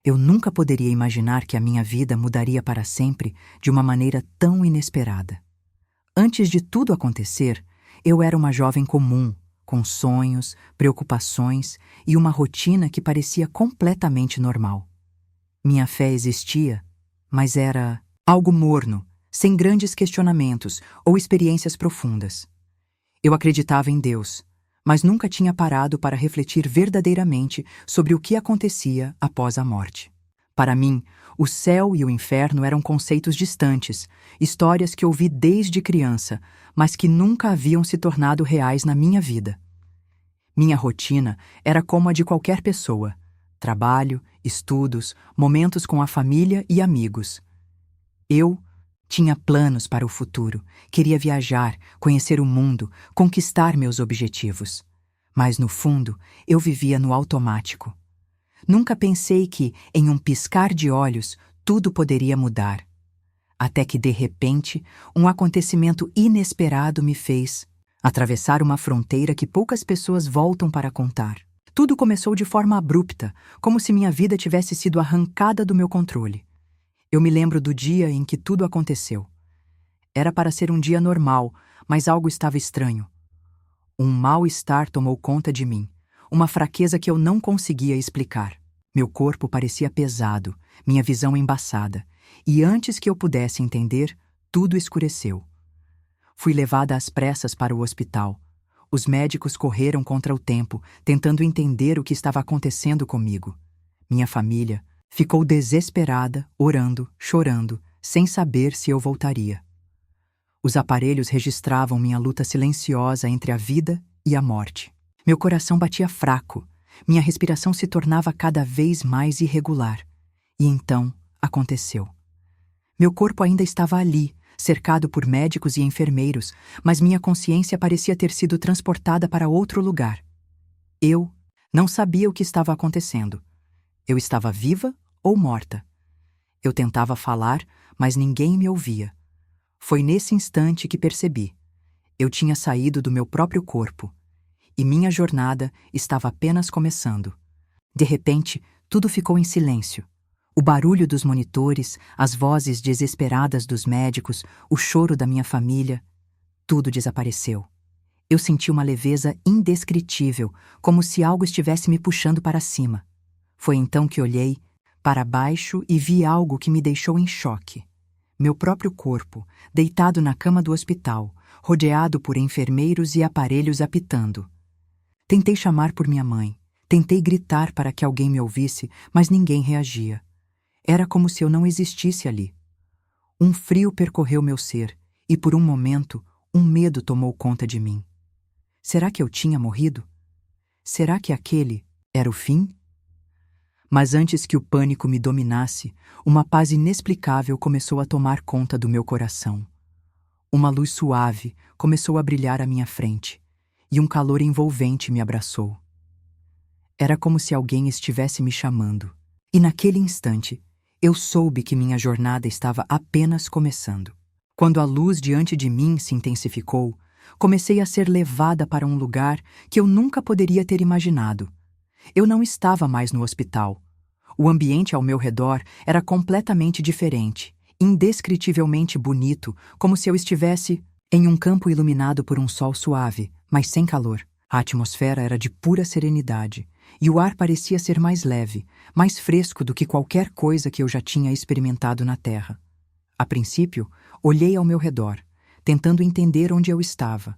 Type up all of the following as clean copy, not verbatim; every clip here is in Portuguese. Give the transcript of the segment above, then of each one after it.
Eu nunca poderia imaginar que a minha vida mudaria para sempre de uma maneira tão inesperada. Antes de tudo acontecer, eu era uma jovem comum, com sonhos, preocupações e uma rotina que parecia completamente normal. Minha fé existia, mas era algo morno, sem grandes questionamentos ou experiências profundas. Eu acreditava em Deus, mas nunca tinha parado para refletir verdadeiramente sobre o que acontecia após a morte. Para mim, o céu e o inferno eram conceitos distantes, histórias que ouvi desde criança, mas que nunca haviam se tornado reais na minha vida. Minha rotina era como a de qualquer pessoa: trabalho, estudos, momentos com a família e amigos. Eu tinha planos para o futuro, queria viajar, conhecer o mundo, conquistar meus objetivos. Mas, no fundo, eu vivia no automático. Nunca pensei que, em um piscar de olhos, tudo poderia mudar. Até que, de repente, um acontecimento inesperado me fez atravessar uma fronteira que poucas pessoas voltam para contar. Tudo começou de forma abrupta, como se minha vida tivesse sido arrancada do meu controle. Eu me lembro do dia em que tudo aconteceu. Era para ser um dia normal, mas algo estava estranho. Um mal-estar tomou conta de mim, uma fraqueza que eu não conseguia explicar. Meu corpo parecia pesado, minha visão embaçada, e antes que eu pudesse entender, tudo escureceu. Fui levada às pressas para o hospital. Os médicos correram contra o tempo, tentando entender o que estava acontecendo comigo. Minha família ficou desesperada, orando, chorando, sem saber se eu voltaria. Os aparelhos registravam minha luta silenciosa entre a vida e a morte. Meu coração batia fraco, minha respiração se tornava cada vez mais irregular. E então aconteceu. Meu corpo ainda estava ali, cercado por médicos e enfermeiros, mas minha consciência parecia ter sido transportada para outro lugar. Eu não sabia o que estava acontecendo. Eu estava viva ou morta? Eu tentava falar, mas ninguém me ouvia. Foi nesse instante que percebi. Eu tinha saído do meu próprio corpo, e minha jornada estava apenas começando. De repente, tudo ficou em silêncio. O barulho dos monitores, as vozes desesperadas dos médicos, o choro da minha família, tudo desapareceu. Eu senti uma leveza indescritível, como se algo estivesse me puxando para cima. Foi então que olhei para baixo e vi algo que me deixou em choque. Meu próprio corpo, deitado na cama do hospital, rodeado por enfermeiros e aparelhos apitando. Tentei chamar por minha mãe, tentei gritar para que alguém me ouvisse, mas ninguém reagia. Era como se eu não existisse ali. Um frio percorreu meu ser e, por um momento, um medo tomou conta de mim. Será que eu tinha morrido? Será que aquele era o fim? Mas antes que o pânico me dominasse, uma paz inexplicável começou a tomar conta do meu coração. Uma luz suave começou a brilhar à minha frente, e um calor envolvente me abraçou. Era como se alguém estivesse me chamando, e naquele instante, eu soube que minha jornada estava apenas começando. Quando a luz diante de mim se intensificou, comecei a ser levada para um lugar que eu nunca poderia ter imaginado. Eu não estava mais no hospital. O ambiente ao meu redor era completamente diferente, indescritivelmente bonito, como se eu estivesse em um campo iluminado por um sol suave, mas sem calor. A atmosfera era de pura serenidade, e o ar parecia ser mais leve, mais fresco do que qualquer coisa que eu já tinha experimentado na Terra. A princípio, olhei ao meu redor, tentando entender onde eu estava.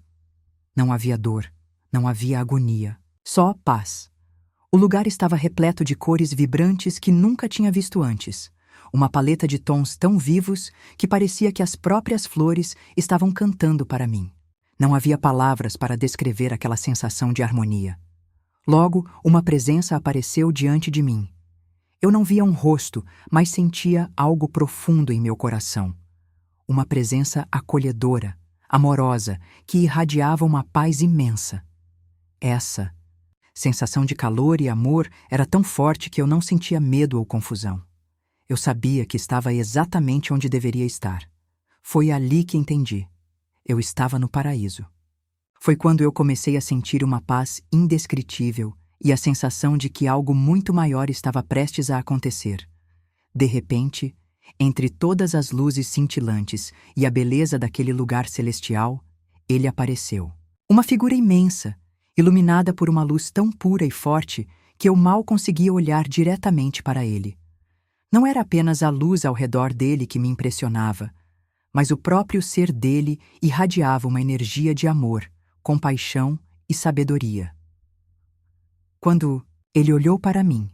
Não havia dor, não havia agonia, só paz. O lugar estava repleto de cores vibrantes que nunca tinha visto antes. Uma paleta de tons tão vivos que parecia que as próprias flores estavam cantando para mim. Não havia palavras para descrever aquela sensação de harmonia. Logo, uma presença apareceu diante de mim. Eu não via um rosto, mas sentia algo profundo em meu coração. Uma presença acolhedora, amorosa, que irradiava uma paz imensa. Essa sensação de calor e amor era tão forte que eu não sentia medo ou confusão. Eu sabia que estava exatamente onde deveria estar. Foi ali que entendi. Eu estava no paraíso. Foi quando eu comecei a sentir uma paz indescritível e a sensação de que algo muito maior estava prestes a acontecer. De repente, entre todas as luzes cintilantes e a beleza daquele lugar celestial, ele apareceu. Uma figura imensa, iluminada por uma luz tão pura e forte que eu mal conseguia olhar diretamente para ele. Não era apenas a luz ao redor dele que me impressionava, mas o próprio ser dele irradiava uma energia de amor, compaixão e sabedoria. Quando ele olhou para mim,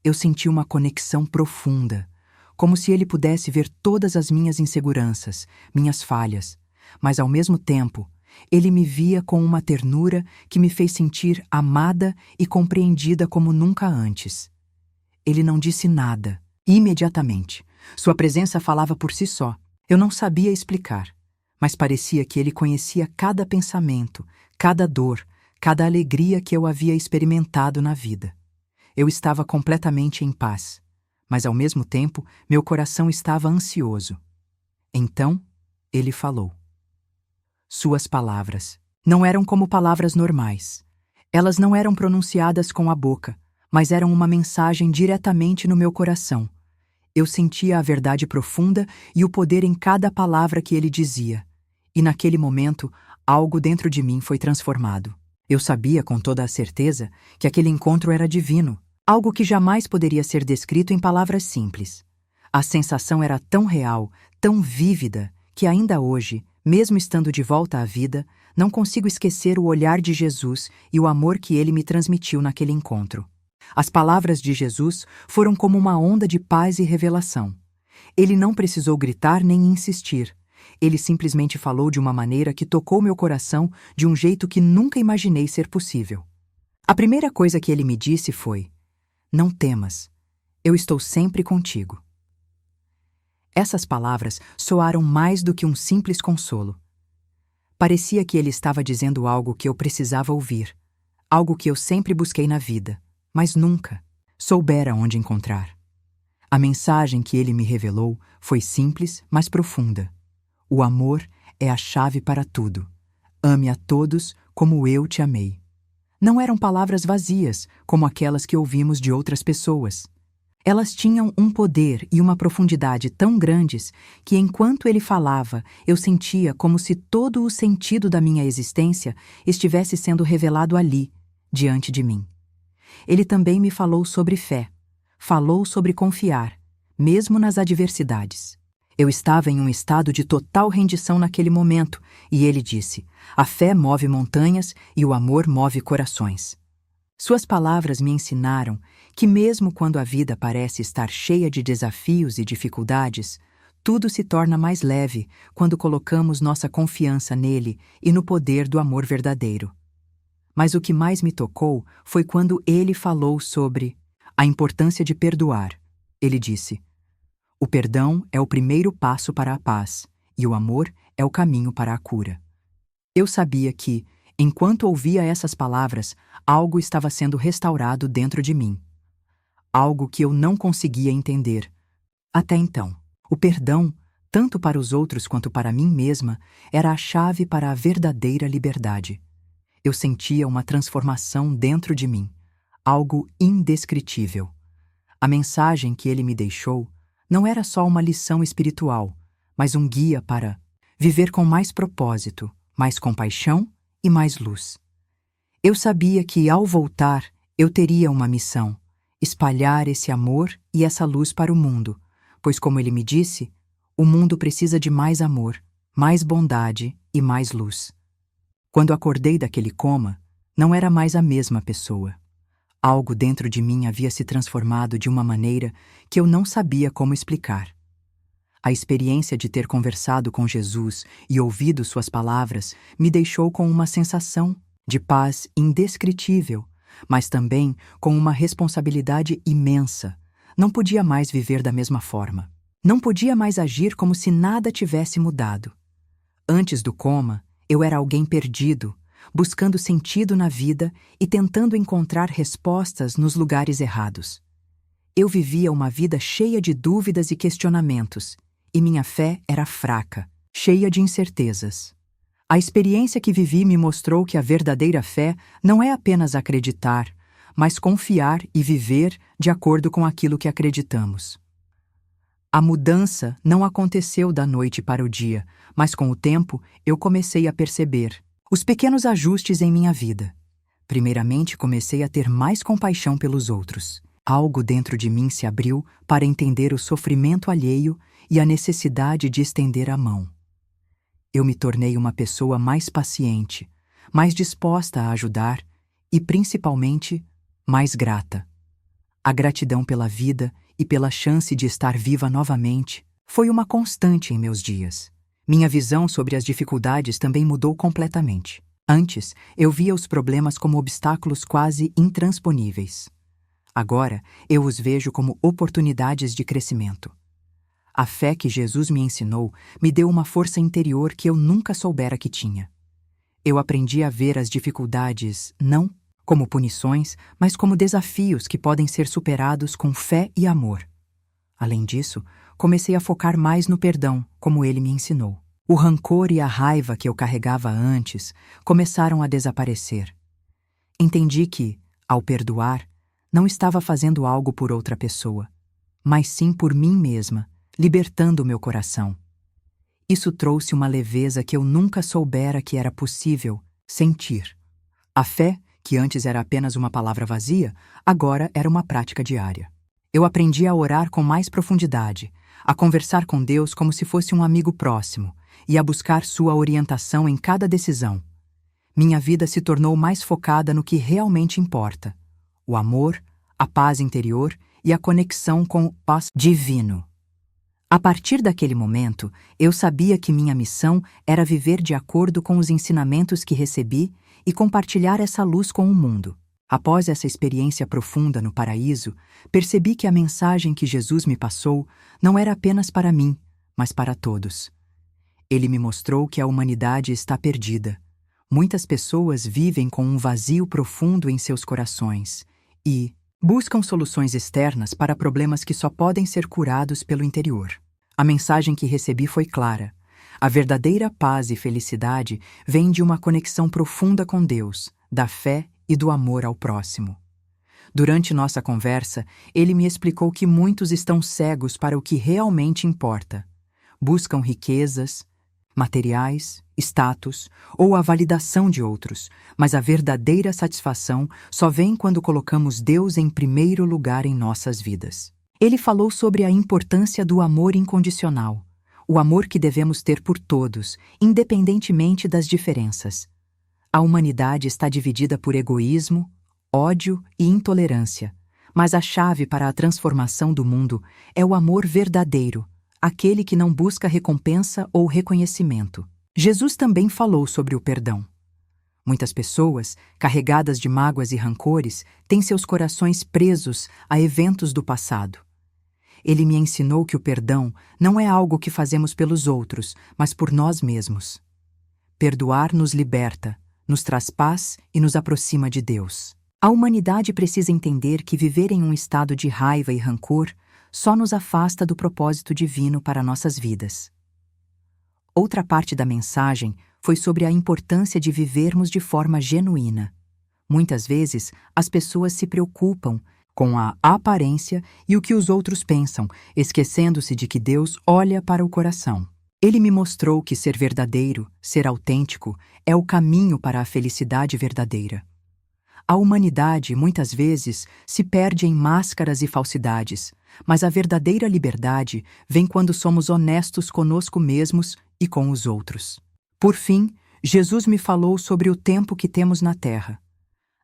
eu senti uma conexão profunda, como se ele pudesse ver todas as minhas inseguranças, minhas falhas, mas ao mesmo tempo, ele me via com uma ternura que me fez sentir amada e compreendida como nunca antes. Ele não disse nada, imediatamente. Sua presença falava por si só. Eu não sabia explicar, mas parecia que ele conhecia cada pensamento, cada dor, cada alegria que eu havia experimentado na vida. Eu estava completamente em paz, mas ao mesmo tempo meu coração estava ansioso. Então, ele falou. Suas palavras não eram como palavras normais. Elas não eram pronunciadas com a boca, mas eram uma mensagem diretamente no meu coração. Eu sentia a verdade profunda e o poder em cada palavra que ele dizia. E naquele momento, algo dentro de mim foi transformado. Eu sabia com toda a certeza que aquele encontro era divino, algo que jamais poderia ser descrito em palavras simples. A sensação era tão real, tão vívida, que ainda hoje, mesmo estando de volta à vida, não consigo esquecer o olhar de Jesus e o amor que ele me transmitiu naquele encontro. As palavras de Jesus foram como uma onda de paz e revelação. Ele não precisou gritar nem insistir. Ele simplesmente falou de uma maneira que tocou meu coração de um jeito que nunca imaginei ser possível. A primeira coisa que ele me disse foi: "Não temas, eu estou sempre contigo." Essas palavras soaram mais do que um simples consolo. Parecia que ele estava dizendo algo que eu precisava ouvir, algo que eu sempre busquei na vida, mas nunca soubera onde encontrar. A mensagem que ele me revelou foi simples, mas profunda. O amor é a chave para tudo. Ame a todos como eu te amei. Não eram palavras vazias, como aquelas que ouvimos de outras pessoas. Elas tinham um poder e uma profundidade tão grandes que, enquanto ele falava, eu sentia como se todo o sentido da minha existência estivesse sendo revelado ali, diante de mim. Ele também me falou sobre fé, falou sobre confiar, mesmo nas adversidades. Eu estava em um estado de total rendição naquele momento, e ele disse: "A fé move montanhas e o amor move corações." Suas palavras me ensinaram que mesmo quando a vida parece estar cheia de desafios e dificuldades, tudo se torna mais leve quando colocamos nossa confiança nele e no poder do amor verdadeiro. Mas o que mais me tocou foi quando ele falou sobre a importância de perdoar. Ele disse: "O perdão é o primeiro passo para a paz, e o amor é o caminho para a cura." Eu sabia que, enquanto ouvia essas palavras, algo estava sendo restaurado dentro de mim. Algo que eu não conseguia entender. Até então, o perdão, tanto para os outros quanto para mim mesma, era a chave para a verdadeira liberdade. Eu sentia uma transformação dentro de mim, algo indescritível. A mensagem que ele me deixou não era só uma lição espiritual, mas um guia para viver com mais propósito, mais compaixão e mais luz. Eu sabia que, ao voltar, eu teria uma missão: espalhar esse amor e essa luz para o mundo, pois, como ele me disse, o mundo precisa de mais amor, mais bondade e mais luz. Quando acordei daquele coma, não era mais a mesma pessoa. Algo dentro de mim havia se transformado de uma maneira que eu não sabia como explicar. A experiência de ter conversado com Jesus e ouvido suas palavras me deixou com uma sensação de paz indescritível, mas também com uma responsabilidade imensa. Não podia mais viver da mesma forma. Não podia mais agir como se nada tivesse mudado. Antes do coma, eu era alguém perdido, buscando sentido na vida e tentando encontrar respostas nos lugares errados. Eu vivia uma vida cheia de dúvidas e questionamentos, e minha fé era fraca, cheia de incertezas. A experiência que vivi me mostrou que a verdadeira fé não é apenas acreditar, mas confiar e viver de acordo com aquilo que acreditamos. A mudança não aconteceu da noite para o dia, mas com o tempo eu comecei a perceber os pequenos ajustes em minha vida. Primeiramente, comecei a ter mais compaixão pelos outros. Algo dentro de mim se abriu para entender o sofrimento alheio e a necessidade de estender a mão. Eu me tornei uma pessoa mais paciente, mais disposta a ajudar e, principalmente, mais grata. A gratidão pela vida e pela chance de estar viva novamente foi uma constante em meus dias. Minha visão sobre as dificuldades também mudou completamente. Antes, eu via os problemas como obstáculos quase intransponíveis. Agora, eu os vejo como oportunidades de crescimento. A fé que Jesus me ensinou me deu uma força interior que eu nunca soubera que tinha. Eu aprendi a ver as dificuldades não como punições, mas como desafios que podem ser superados com fé e amor. Além disso, comecei a focar mais no perdão, como ele me ensinou. O rancor e a raiva que eu carregava antes começaram a desaparecer. Entendi que, ao perdoar, não estava fazendo algo por outra pessoa, mas sim por mim mesma, libertando meu coração. Isso trouxe uma leveza que eu nunca soubera que era possível sentir. A fé, que antes era apenas uma palavra vazia, agora era uma prática diária. Eu aprendi a orar com mais profundidade, a conversar com Deus como se fosse um amigo próximo e a buscar sua orientação em cada decisão. Minha vida se tornou mais focada no que realmente importa: o amor, a paz interior e a conexão com o paz divino. A partir daquele momento, eu sabia que minha missão era viver de acordo com os ensinamentos que recebi e compartilhar essa luz com o mundo. Após essa experiência profunda no paraíso, percebi que a mensagem que Jesus me passou não era apenas para mim, mas para todos. Ele me mostrou que a humanidade está perdida. Muitas pessoas vivem com um vazio profundo em seus corações e buscam soluções externas para problemas que só podem ser curados pelo interior. A mensagem que recebi foi clara. A verdadeira paz e felicidade vem de uma conexão profunda com Deus, da fé e do amor ao próximo. Durante nossa conversa, ele me explicou que muitos estão cegos para o que realmente importa. Buscam riquezas, materiais, status ou a validação de outros, mas a verdadeira satisfação só vem quando colocamos Deus em primeiro lugar em nossas vidas. Ele falou sobre a importância do amor incondicional, o amor que devemos ter por todos, independentemente das diferenças. A humanidade está dividida por egoísmo, ódio e intolerância, mas a chave para a transformação do mundo é o amor verdadeiro, aquele que não busca recompensa ou reconhecimento. Jesus também falou sobre o perdão. Muitas pessoas, carregadas de mágoas e rancores, têm seus corações presos a eventos do passado. Ele me ensinou que o perdão não é algo que fazemos pelos outros, mas por nós mesmos. Perdoar nos liberta, nos traz paz e nos aproxima de Deus. A humanidade precisa entender que viver em um estado de raiva e rancor só nos afasta do propósito divino para nossas vidas. Outra parte da mensagem foi sobre a importância de vivermos de forma genuína. Muitas vezes, as pessoas se preocupam com a aparência e o que os outros pensam, esquecendo-se de que Deus olha para o coração. Ele me mostrou que ser verdadeiro, ser autêntico, é o caminho para a felicidade verdadeira. A humanidade, muitas vezes, se perde em máscaras e falsidades, mas a verdadeira liberdade vem quando somos honestos conosco mesmos e com os outros. Por fim, Jesus me falou sobre o tempo que temos na Terra.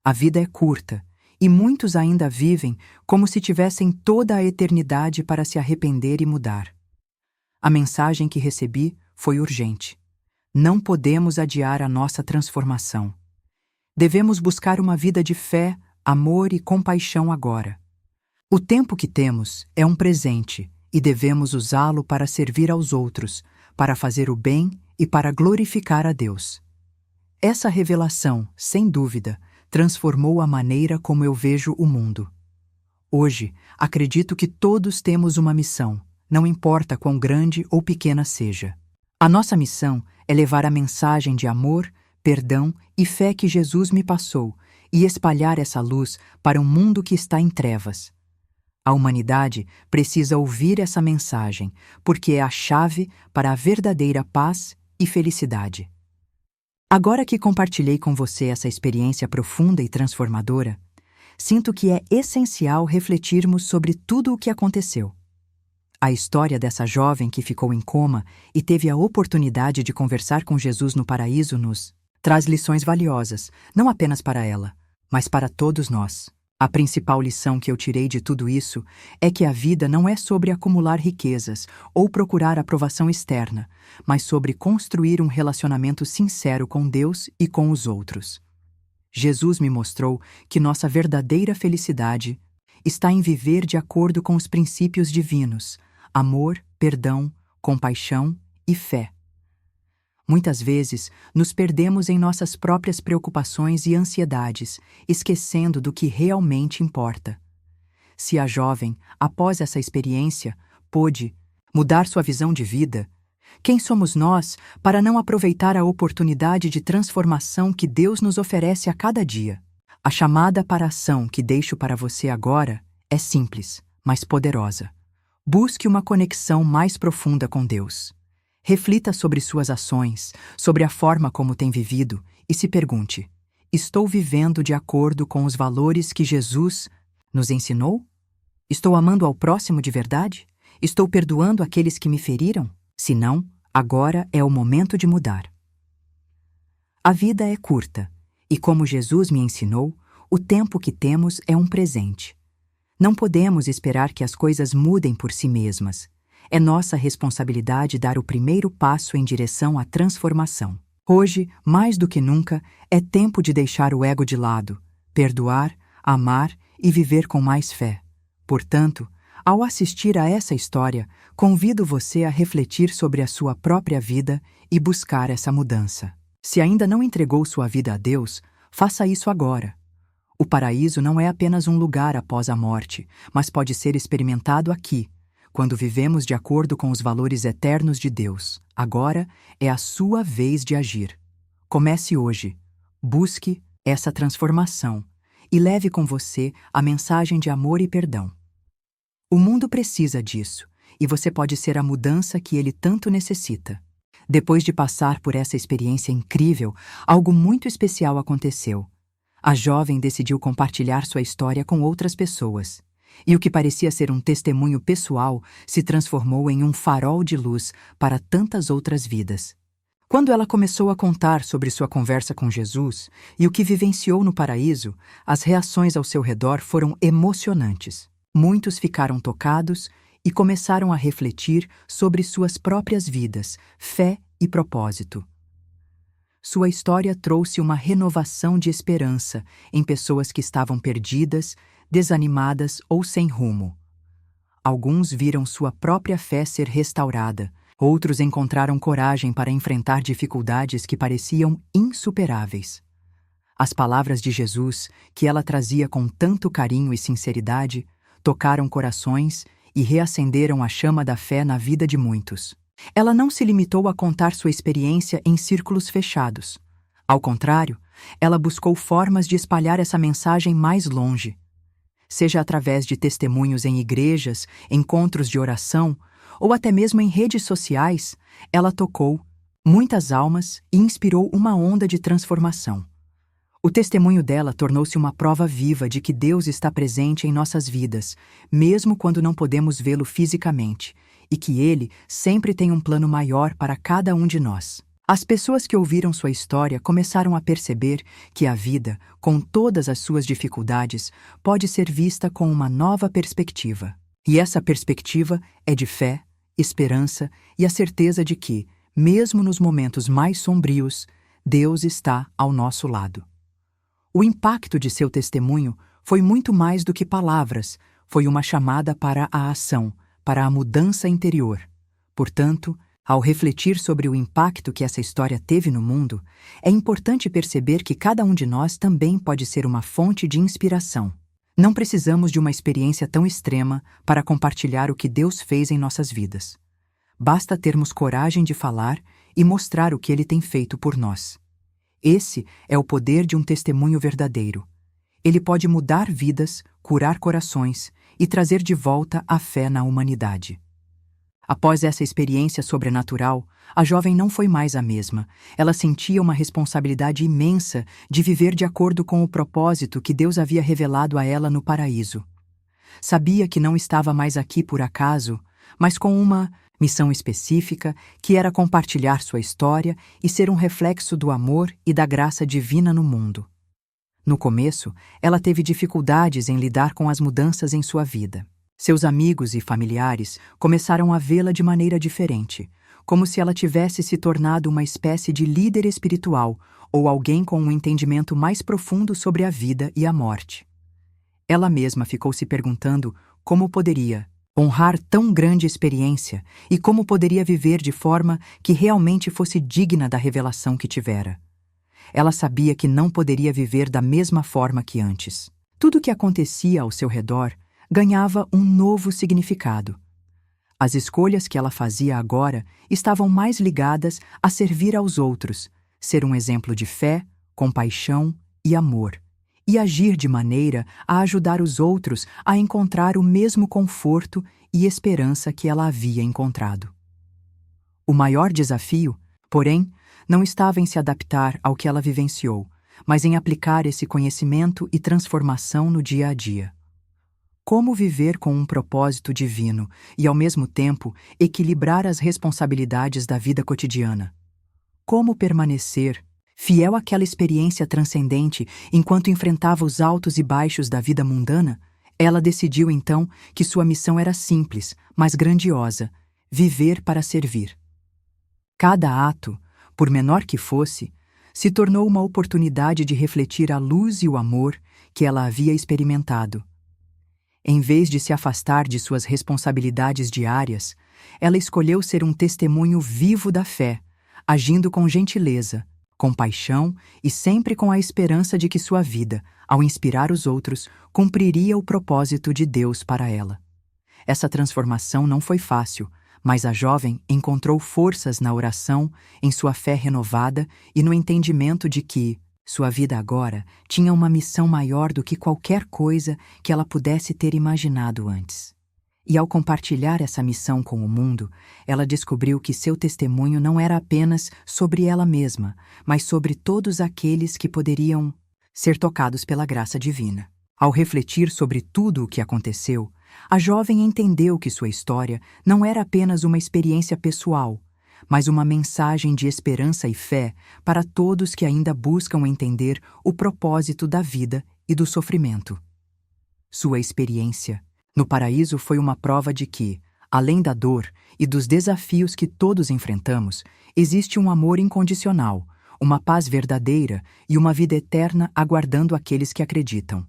A vida é curta, e muitos ainda vivem como se tivessem toda a eternidade para se arrepender e mudar. A mensagem que recebi foi urgente. Não podemos adiar a nossa transformação. Devemos buscar uma vida de fé, amor e compaixão agora. O tempo que temos é um presente e devemos usá-lo para servir aos outros, para fazer o bem e para glorificar a Deus. Essa revelação, sem dúvida, transformou a maneira como eu vejo o mundo. Hoje, acredito que todos temos uma missão, não importa quão grande ou pequena seja. A nossa missão é levar a mensagem de amor, perdão e fé que Jesus me passou e espalhar essa luz para um mundo que está em trevas. A humanidade precisa ouvir essa mensagem, porque é a chave para a verdadeira paz e felicidade. Agora que compartilhei com você essa experiência profunda e transformadora, sinto que é essencial refletirmos sobre tudo o que aconteceu. A história dessa jovem que ficou em coma e teve a oportunidade de conversar com Jesus no paraíso nos traz lições valiosas, não apenas para ela, mas para todos nós. A principal lição que eu tirei de tudo isso é que a vida não é sobre acumular riquezas ou procurar aprovação externa, mas sobre construir um relacionamento sincero com Deus e com os outros. Jesus me mostrou que nossa verdadeira felicidade está em viver de acordo com os princípios divinos: amor, perdão, compaixão e fé. Muitas vezes, nos perdemos em nossas próprias preocupações e ansiedades, esquecendo do que realmente importa. Se a jovem, após essa experiência, pôde mudar sua visão de vida, quem somos nós para não aproveitar a oportunidade de transformação que Deus nos oferece a cada dia? A chamada para a ação que deixo para você agora é simples, mas poderosa. Busque uma conexão mais profunda com Deus. Reflita sobre suas ações, sobre a forma como tem vivido e se pergunte: estou vivendo de acordo com os valores que Jesus nos ensinou? Estou amando ao próximo de verdade? Estou perdoando aqueles que me feriram? Se não, agora é o momento de mudar. A vida é curta, e como Jesus me ensinou, o tempo que temos é um presente. Não podemos esperar que as coisas mudem por si mesmas. É nossa responsabilidade dar o primeiro passo em direção à transformação. Hoje, mais do que nunca, é tempo de deixar o ego de lado, perdoar, amar e viver com mais fé. Portanto, ao assistir a essa história, convido você a refletir sobre a sua própria vida e buscar essa mudança. Se ainda não entregou sua vida a Deus, faça isso agora. O paraíso não é apenas um lugar após a morte, mas pode ser experimentado aqui, quando vivemos de acordo com os valores eternos de Deus. Agora é a sua vez de agir. Comece hoje. Busque essa transformação e leve com você a mensagem de amor e perdão. O mundo precisa disso, e você pode ser a mudança que ele tanto necessita. Depois de passar por essa experiência incrível, algo muito especial aconteceu. A jovem decidiu compartilhar sua história com outras pessoas. E o que parecia ser um testemunho pessoal se transformou em um farol de luz para tantas outras vidas. Quando ela começou a contar sobre sua conversa com Jesus e o que vivenciou no paraíso, as reações ao seu redor foram emocionantes. Muitos ficaram tocados e começaram a refletir sobre suas próprias vidas, fé e propósito. Sua história trouxe uma renovação de esperança em pessoas que estavam perdidas, desanimadas ou sem rumo. Alguns viram sua própria fé ser restaurada, outros encontraram coragem para enfrentar dificuldades que pareciam insuperáveis. As palavras de Jesus, que ela trazia com tanto carinho e sinceridade, tocaram corações e reacenderam a chama da fé na vida de muitos. Ela não se limitou a contar sua experiência em círculos fechados. Ao contrário, ela buscou formas de espalhar essa mensagem mais longe. Seja através de testemunhos em igrejas, encontros de oração, ou até mesmo em redes sociais, ela tocou muitas almas e inspirou uma onda de transformação. O testemunho dela tornou-se uma prova viva de que Deus está presente em nossas vidas, mesmo quando não podemos vê-lo fisicamente, e que Ele sempre tem um plano maior para cada um de nós. As pessoas que ouviram sua história começaram a perceber que a vida, com todas as suas dificuldades, pode ser vista com uma nova perspectiva. E essa perspectiva é de fé, esperança e a certeza de que, mesmo nos momentos mais sombrios, Deus está ao nosso lado. O impacto de seu testemunho foi muito mais do que palavras, foi uma chamada para a ação, para a mudança interior. Portanto, ao refletir sobre o impacto que essa história teve no mundo, é importante perceber que cada um de nós também pode ser uma fonte de inspiração. Não precisamos de uma experiência tão extrema para compartilhar o que Deus fez em nossas vidas. Basta termos coragem de falar e mostrar o que Ele tem feito por nós. Esse é o poder de um testemunho verdadeiro. Ele pode mudar vidas, curar corações e trazer de volta a fé na humanidade. Após essa experiência sobrenatural, a jovem não foi mais a mesma. Ela sentia uma responsabilidade imensa de viver de acordo com o propósito que Deus havia revelado a ela no paraíso. Sabia que não estava mais aqui por acaso, mas com uma missão específica, que era compartilhar sua história e ser um reflexo do amor e da graça divina no mundo. No começo, ela teve dificuldades em lidar com as mudanças em sua vida. Seus amigos e familiares começaram a vê-la de maneira diferente, como se ela tivesse se tornado uma espécie de líder espiritual ou alguém com um entendimento mais profundo sobre a vida e a morte. Ela mesma ficou se perguntando como poderia honrar tão grande experiência e como poderia viver de forma que realmente fosse digna da revelação que tivera. Ela sabia que não poderia viver da mesma forma que antes. Tudo o que acontecia ao seu redor ganhava um novo significado. As escolhas que ela fazia agora estavam mais ligadas a servir aos outros, ser um exemplo de fé, compaixão e amor, e agir de maneira a ajudar os outros a encontrar o mesmo conforto e esperança que ela havia encontrado. O maior desafio, porém, não estava em se adaptar ao que ela vivenciou, mas em aplicar esse conhecimento e transformação no dia a dia. Como viver com um propósito divino e, ao mesmo tempo, equilibrar as responsabilidades da vida cotidiana? Como permanecer fiel àquela experiência transcendente enquanto enfrentava os altos e baixos da vida mundana? Ela decidiu, então, que sua missão era simples, mas grandiosa: viver para servir. Cada ato, por menor que fosse, se tornou uma oportunidade de refletir a luz e o amor que ela havia experimentado. Em vez de se afastar de suas responsabilidades diárias, ela escolheu ser um testemunho vivo da fé, agindo com gentileza, compaixão e sempre com a esperança de que sua vida, ao inspirar os outros, cumpriria o propósito de Deus para ela. Essa transformação não foi fácil, mas a jovem encontrou forças na oração, em sua fé renovada e no entendimento de que sua vida agora tinha uma missão maior do que qualquer coisa que ela pudesse ter imaginado antes. E ao compartilhar essa missão com o mundo, ela descobriu que seu testemunho não era apenas sobre ela mesma, mas sobre todos aqueles que poderiam ser tocados pela graça divina. Ao refletir sobre tudo o que aconteceu, a jovem entendeu que sua história não era apenas uma experiência pessoal, mas uma mensagem de esperança e fé para todos que ainda buscam entender o propósito da vida e do sofrimento. Sua experiência no paraíso foi uma prova de que, além da dor e dos desafios que todos enfrentamos, existe um amor incondicional, uma paz verdadeira e uma vida eterna aguardando aqueles que acreditam.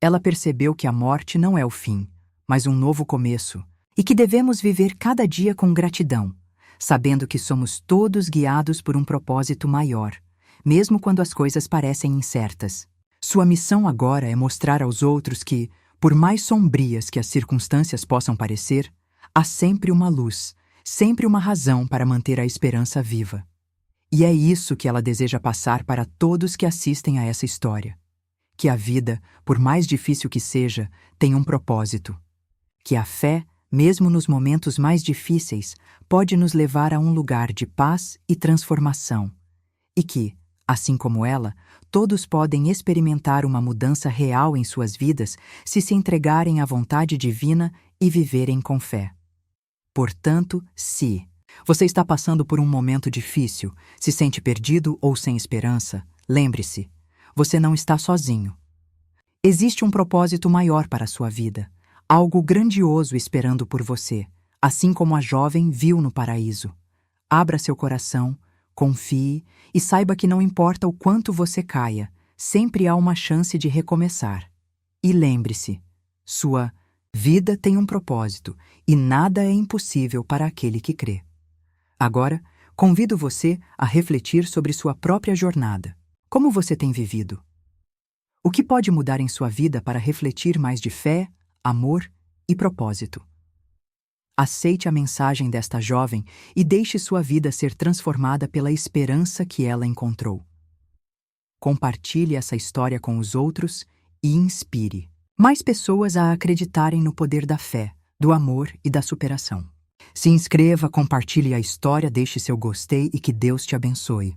Ela percebeu que a morte não é o fim, mas um novo começo, e que devemos viver cada dia com gratidão, sabendo que somos todos guiados por um propósito maior, mesmo quando as coisas parecem incertas. Sua missão agora é mostrar aos outros que, por mais sombrias que as circunstâncias possam parecer, há sempre uma luz, sempre uma razão para manter a esperança viva. E é isso que ela deseja passar para todos que assistem a essa história. Que a vida, por mais difícil que seja, tem um propósito. Que a fé, mesmo nos momentos mais difíceis, pode nos levar a um lugar de paz e transformação. E que, assim como ela, todos podem experimentar uma mudança real em suas vidas se entregarem à vontade divina e viverem com fé. Portanto, se você está passando por um momento difícil, se sente perdido ou sem esperança, lembre-se, você não está sozinho. Existe um propósito maior para a sua vida, algo grandioso esperando por você, assim como a jovem viu no paraíso. Abra seu coração, confie e saiba que não importa o quanto você caia, sempre há uma chance de recomeçar. E lembre-se, sua vida tem um propósito e nada é impossível para aquele que crê. Agora, convido você a refletir sobre sua própria jornada. Como você tem vivido? O que pode mudar em sua vida para refletir mais de fé, amor e propósito? Aceite a mensagem desta jovem e deixe sua vida ser transformada pela esperança que ela encontrou. Compartilhe essa história com os outros e inspire mais pessoas a acreditarem no poder da fé, do amor e da superação. Se inscreva, compartilhe a história, deixe seu gostei e que Deus te abençoe.